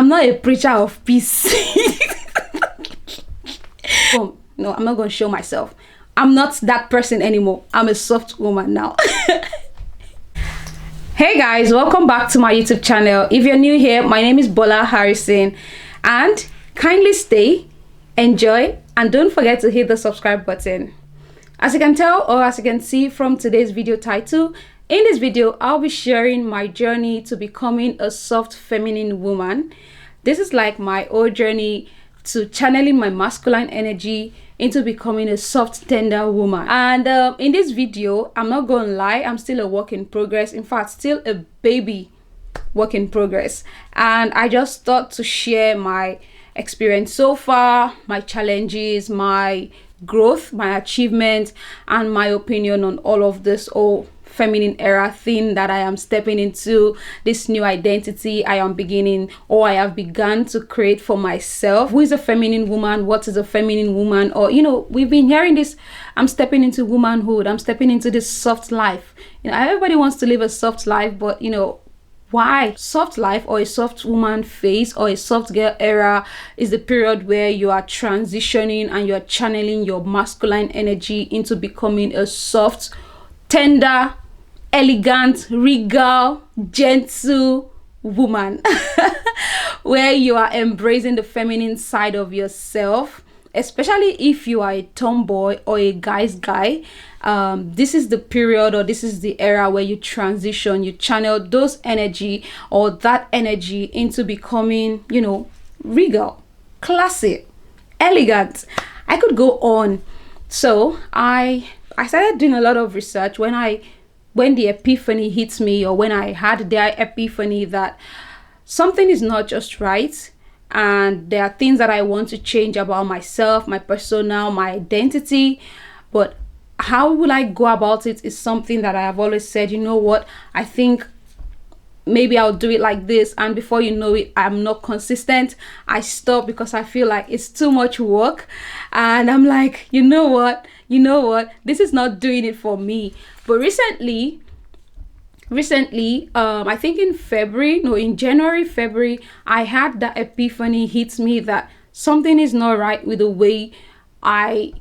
I'm not a preacher of peace. Oh, no, I'm not going to show myself. I'm not that person anymore. I'm a soft woman now. Hey guys, welcome back to my YouTube channel. If you're new here, my name is Bola Harrison, and kindly stay, enjoy, and don't forget to hit the subscribe button. As you can tell, or as you can see from today's video title, in this video I'll be sharing my journey to becoming a soft feminine woman. This is like my old journey to channeling my masculine energy into becoming a soft, tender woman. And in this video, I'm not gonna lie, I'm still a work in progress. In fact, still a baby work in progress. And I just thought to share my experience so far, my challenges, my growth, my achievements, and my opinion on all of this feminine era thing that I am stepping into, this new identity I am beginning, or I have begun to create for myself. Who is a feminine woman? What is a feminine woman? Or, you know, we've been hearing this, I'm stepping into womanhood, I'm stepping into this soft life. You know, everybody wants to live a soft life, but you know, why? Soft life or a soft woman phase or a soft girl era is the period where you are transitioning and you are channeling your masculine energy into becoming a soft, tender, elegant, regal, gentle woman. Where you are embracing the feminine side of yourself, especially if you are a tomboy or a guy's guy. This is the period, or this is the era where you transition, you channel those energy or that energy into becoming, you know, regal, classy, elegant. I could go on. So I started doing a lot of research when the epiphany hits me, or when I had the epiphany that something is not just right, and there are things that I want to change about myself, my persona, my identity. But how will I go about it is something that I have always said, you know what, I think maybe I'll do it like this, and before you know it, I'm not consistent. I stop because I feel like it's too much work, and I'm like, you know what, this is not doing it for me. But recently, I think in January, February, I had that epiphany hit me that something is not right with the way I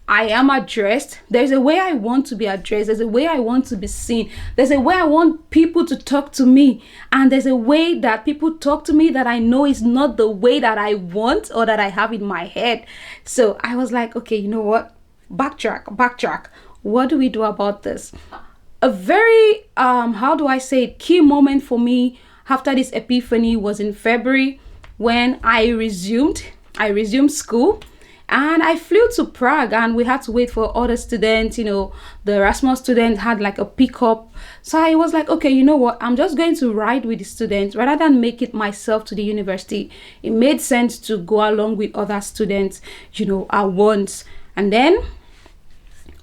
am addressed. There's a way I want to be addressed. There's a way I want to be seen. There's a way I want people to talk to me. And there's a way that people talk to me that I know is not the way that I want or that I have in my head. So I was like, okay, you know what? Backtrack. What do we do about this? A very, how do I say it, key moment for me after this epiphany was in February when I resumed school. And I flew to Prague, and we had to wait for other students. You know, the Erasmus student had like a pickup. So I was like, okay, you know what? I'm just going to ride with the students rather than make it myself to the university. It made sense to go along with other students, you know, at once. And then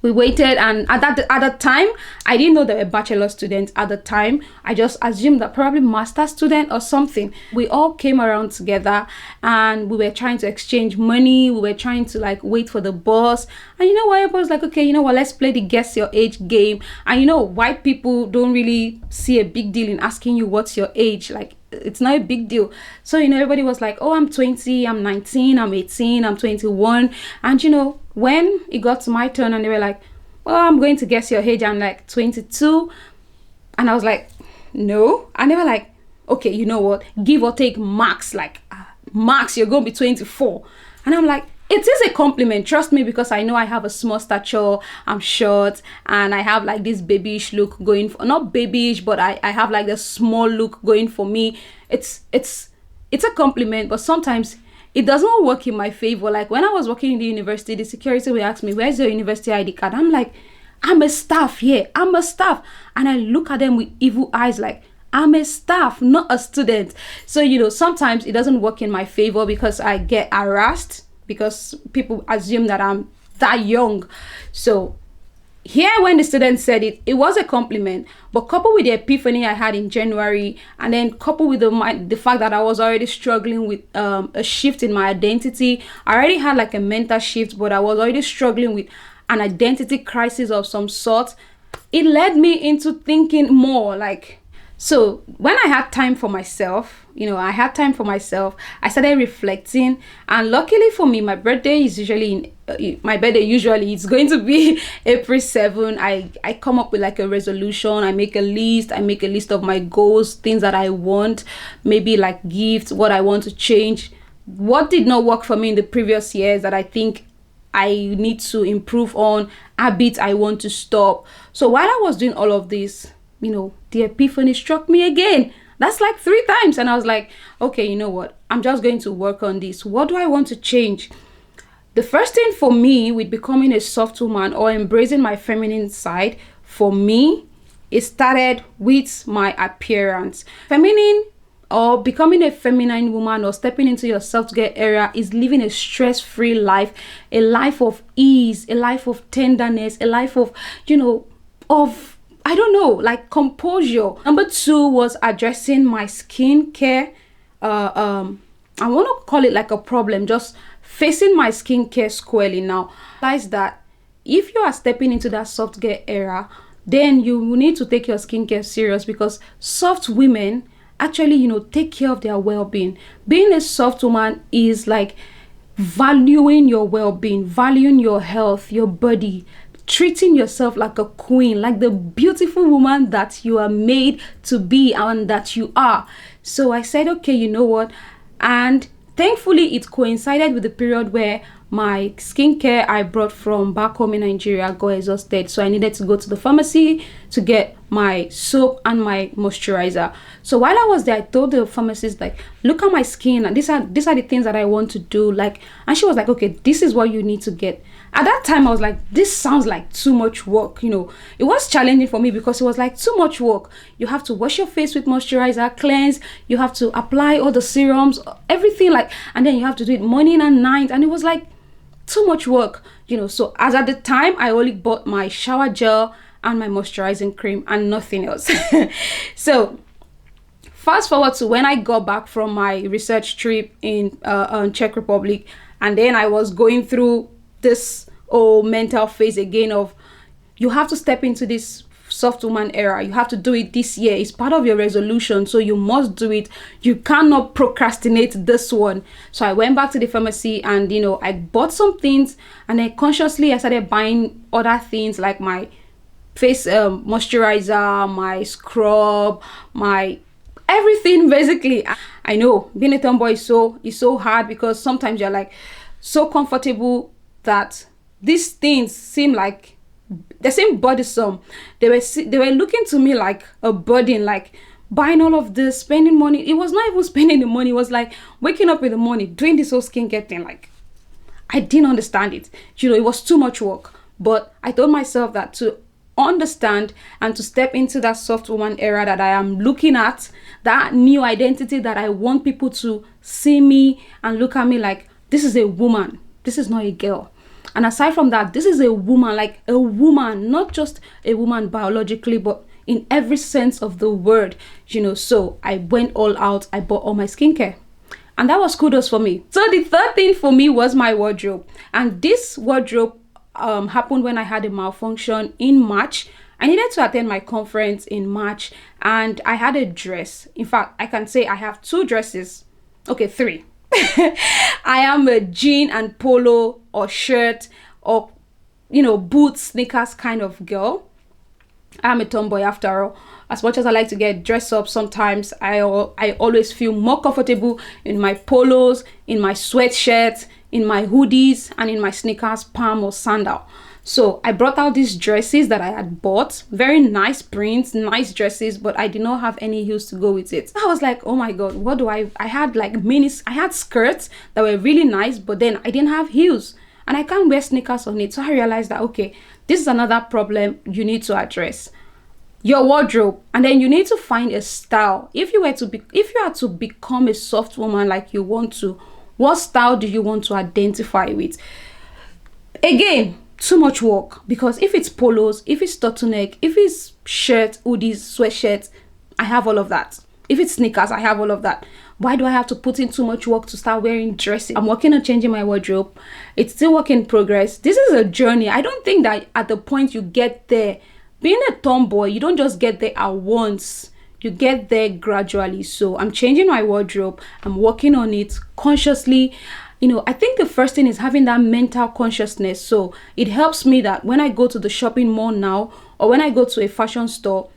we waited, and at that time, I didn't know they were bachelor students at the time. I just assumed that probably master student or something. We all came around together, and we were trying to exchange money. We were trying to like wait for the bus. And you know what? I was like, okay, you know what? Let's play the guess your age game. And you know, white people don't really see a big deal in asking you what's your age. Like, it's not a big deal. So, you know, everybody was like, oh, I'm 20, I'm 19, I'm 18, I'm 21. And you know, when it got to my turn and they were like, well, I'm going to guess your age, I'm like 22. And I was like, no. And they were like, okay, you know what, give or take max, like max, you're going to be 24. And I'm like, it is a compliment, trust me, because I know I have a small stature, I'm short, and I have like this babyish look going for, not babyish, but I have like the small look going for me. It's a compliment, but sometimes it doesn't work in my favor. Like when I was working in the university, the security will ask me, where's your university ID card? I'm like, I'm a staff here, I'm a staff. And I look at them with evil eyes like, I'm a staff, not a student. So, you know, sometimes it doesn't work in my favor because I get harassed because people assume that I'm that young. So here, when the student said it, it was a compliment, but coupled with the epiphany I had in January, and then coupled with the fact that I was already struggling with a shift in my identity. I already had like a mental shift, but I was already struggling with an identity crisis of some sort. It led me into thinking more like, So when I had time for myself, I started reflecting. And luckily for me, my birthday is usually my birthday usually it's going to be April 7. I come up with like a resolution. I make a list of my goals, things that I want, maybe like gifts, what I want to change, what did not work for me in the previous years that I think I need to improve on, habits I want to stop. So while I was doing all of this, the epiphany struck me again. That's like 3 times. And I was like, okay, you know what? I'm just going to work on this. What do I want to change? The first thing for me with becoming a soft woman or embracing my feminine side, for me, it started with my appearance. Feminine or becoming a feminine woman or stepping into your self-care area is living a stress-free life, a life of ease, a life of tenderness, a life of, like composure. Number 2 was addressing my skincare. I want to call it like a problem, just facing my skincare squarely now. Realize that if you are stepping into that soft care era, then you need to take your skincare serious, because soft women actually, take care of their well-being. Being a soft woman is like valuing your well-being, valuing your health, your body, treating yourself like a queen, like the beautiful woman that you are made to be and that you are. So I said, okay, you know what? And thankfully, it coincided with the period where my skincare I brought from back home in Nigeria got exhausted. So I needed to go to the pharmacy to get my soap and my moisturizer. So while I was there, I told the pharmacist, like, look at my skin, and these are the things that I want to do. Like, and she was like, okay, this is what you need to get. At that time, I was like, this sounds like too much work. It was challenging for me because it was like too much work. You have to wash your face with moisturizer, cleanse, you have to apply all the serums, everything, like, and then you have to do it morning and night. And it was like too much work, So as at the time, I only bought my shower gel and my moisturizing cream and nothing else. So fast forward to when I got back from my research trip in Czech Republic, and then I was going through this mental phase again of, you have to step into this soft woman era. You have to do it this year. It's part of your resolution, so you must do it. You cannot procrastinate this one. So I went back to the pharmacy and I bought some things, and then consciously I started buying other things like my face moisturizer, my scrub, my everything basically. I know being a tomboy is so hard, because sometimes you're like so comfortable that these things seem like they seem burdensome. They were looking to me like a burden, like buying all of this, spending money. It was not even spending the money. It was like waking up in the morning, doing this whole skincare thing. Like, I didn't understand it. It was too much work. But I told myself that to understand and to step into that soft woman era that I am looking at, that new identity that I want people to see me and look at me like, this is a woman. This is not a girl. And aside from that, this is a woman, like a woman, not just a woman biologically, but in every sense of the word, So I went all out. I bought all my skincare. And that was kudos for me. So the third thing for me was my wardrobe. And this wardrobe happened when I had a malfunction in March. I needed to attend my conference in March, and I had a dress. In fact, I can say I have 2 dresses. Okay, 3. I am a jean and polo or shirt or boots, sneakers kind of girl. I'm a tomboy after all. As much as I like to get dressed up, sometimes I always feel more comfortable in my polos, in my sweatshirts, in my hoodies, and in my sneakers, palm or sandal. So I brought out these dresses that I had bought, very nice prints, nice dresses, but I did not have any heels to go with it. I was like, oh my God, what do I had like I had skirts that were really nice, but then I didn't have heels and I can't wear sneakers on it. So I realized that, okay, this is another problem you need to address. Your wardrobe, and then you need to find a style. If you are to become a soft woman like you want to, what style do you want to identify with? Again, too much work, because if it's polos, if it's turtleneck, if it's shirt, hoodies, sweatshirts, I have all of that. If it's sneakers, I have all of that. Why do I have to put in too much work to start wearing dresses? I'm working on changing my wardrobe. It's still work in progress. This is a journey. I don't think that at the point you get there, being a tomboy, you don't just get there at once. you get there gradually. So I'm changing my wardrobe. I'm working on it consciously. I think the first thing is having that mental consciousness. So it helps me that when I go to the shopping mall now, or when I go to a fashion store,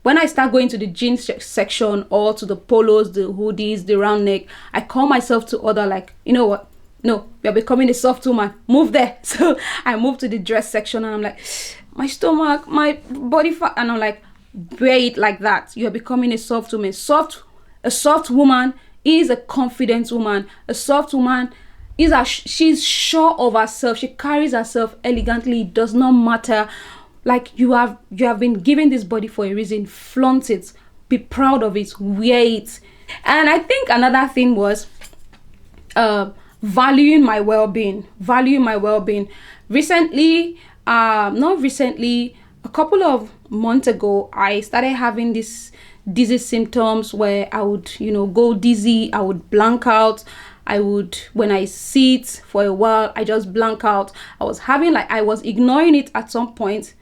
when I start going to the jeans section or to the polos, the hoodies, the round neck, I call myself to order, like, you know what? No, you're becoming a soft woman. Move there. So I move to the dress section and I'm like, my stomach, my body fat. And I'm like, wear it like that. You're becoming a soft woman. A soft woman is a confident woman. A soft woman she's sure of herself. She carries herself elegantly. It does not matter. Like, you have been given this body for a reason. Flaunt it. Be proud of it. Wear it. And I think another thing was valuing my well-being. Not recently, a couple of months ago, I started having this dizzy symptoms where I would, go dizzy. I would blank out. When I sit for a while, I just blank out. I was ignoring it at some point.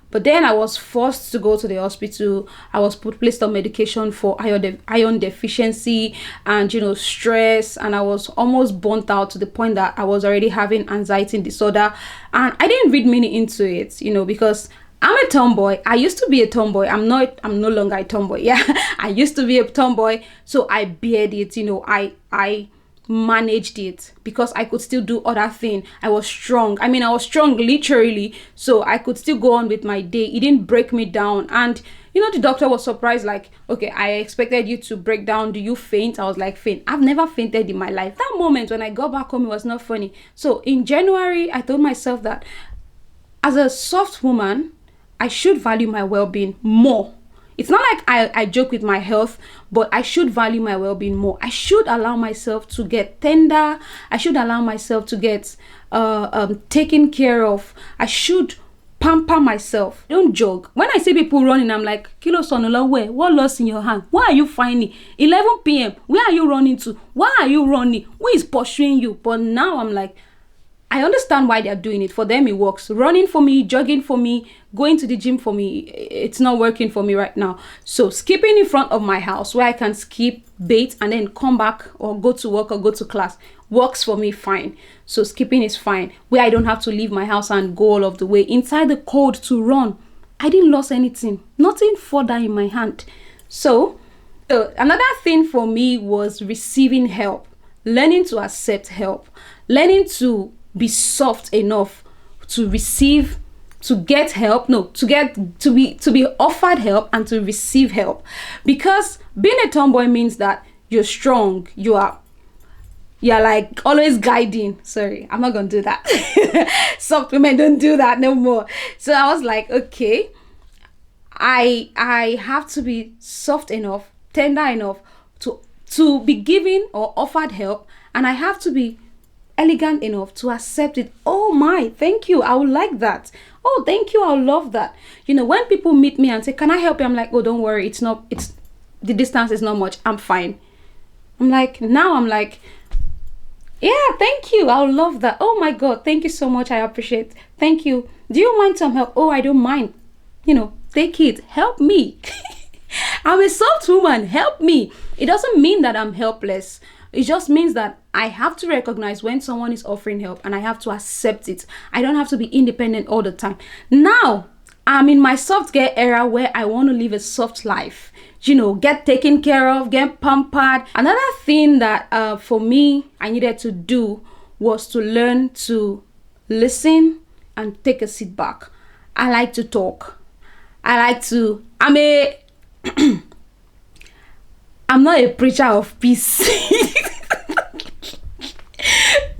But then I was forced to go to the hospital. I was placed on medication for iron deficiency and, stress. And I was almost burnt out to the point that I was already having anxiety disorder. And I didn't read meaning into it, because I'm a tomboy. I used to be a tomboy. I'm no longer a tomboy. Yeah, I used to be a tomboy. So I bared it, I managed it because I could still do other things. I was strong. I was strong literally, so I could still go on with my day. It didn't break me down. And the doctor was surprised, like, okay, I expected you to break down. Do you faint? I was like, faint? I've never fainted in my life. That moment when I got back home, it was not funny. So in January, I told myself that as a soft woman, I should value my well-being more. It's not like I joke with my health, but I should value my well-being more. I should allow myself to get tender. I should allow myself to get taken care of. I should pamper myself. Don't joke. When I see people running, I'm like, Kilo Sonola, where? What lost in your hand? Why are you finding? 11 p.m. Where are you running to? Why are you running? Who is pursuing you? But now I'm like, I understand why they're doing it. For them, it works. Running for me, jogging for me, going to the gym for me, it's not working for me right now. So skipping in front of my house where I can skip, bait, and then come back or go to work or go to class works for me fine. So skipping is fine. Where I don't have to leave my house and go all of the way inside the cold to run. I didn't lose anything. Nothing further in my hand. So another thing for me was receiving help. Learning to accept help. Learning to be soft enough to receive, to get help, to be offered help and to receive help. Because being a tomboy means that you're strong, you're like always guiding. Sorry, I'm not gonna do that. Soft women don't do that no more. So I was like, okay, I have to be soft enough, tender enough to be given or offered help, and I have to be elegant enough to accept it. Oh my, thank you, I would like that. Oh, thank you, I would love that. When people meet me and say, can I help you? I'm like, oh, don't worry, it's the distance is not much, I'm fine. I'm like, yeah, thank you, I would love that. Oh my God, thank you so much, I appreciate. Thank you. Do you mind some help? Oh, I don't mind. Take it, help me. I'm a soft woman, help me. It doesn't mean that I'm helpless. It just means that I have to recognize when someone is offering help and I have to accept it. I don't have to be independent all the time. Now, I'm in my soft girl era where I want to live a soft life. Get taken care of, get pampered. Another thing that for me, I needed to do was to learn to listen and take a sit back. I like to talk. I'm not a preacher of peace.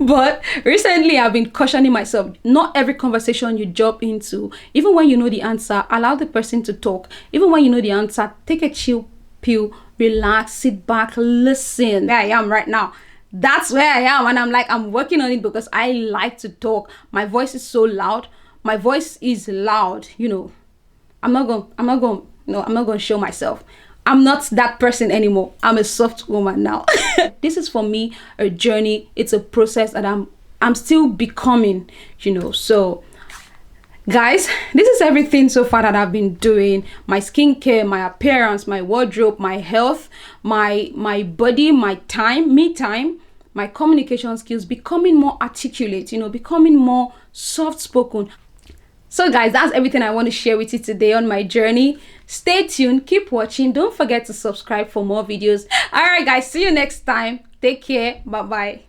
But recently I've been cautioning myself, not every conversation you jump into, even when you know the answer, allow the person to talk. Even when you know the answer, take a chill pill, relax, sit back, listen. Where I am right now, that's where I am, and I'm working on it because I like to talk. My voice is so loud. My voice is loud, I'm not going to show myself. I'm not that person anymore. I'm a soft woman now. This is for me a journey. It's a process that I'm still becoming, So Guys, this is everything so far that I've been doing. My skincare, my appearance, my wardrobe, my health, my body, my time, me time, my communication skills, becoming more articulate, becoming more soft spoken. So guys, that's everything I want to share with you today on my journey. Stay tuned, keep watching, don't forget to subscribe for more videos. All right guys, see you next time. Take care, bye bye.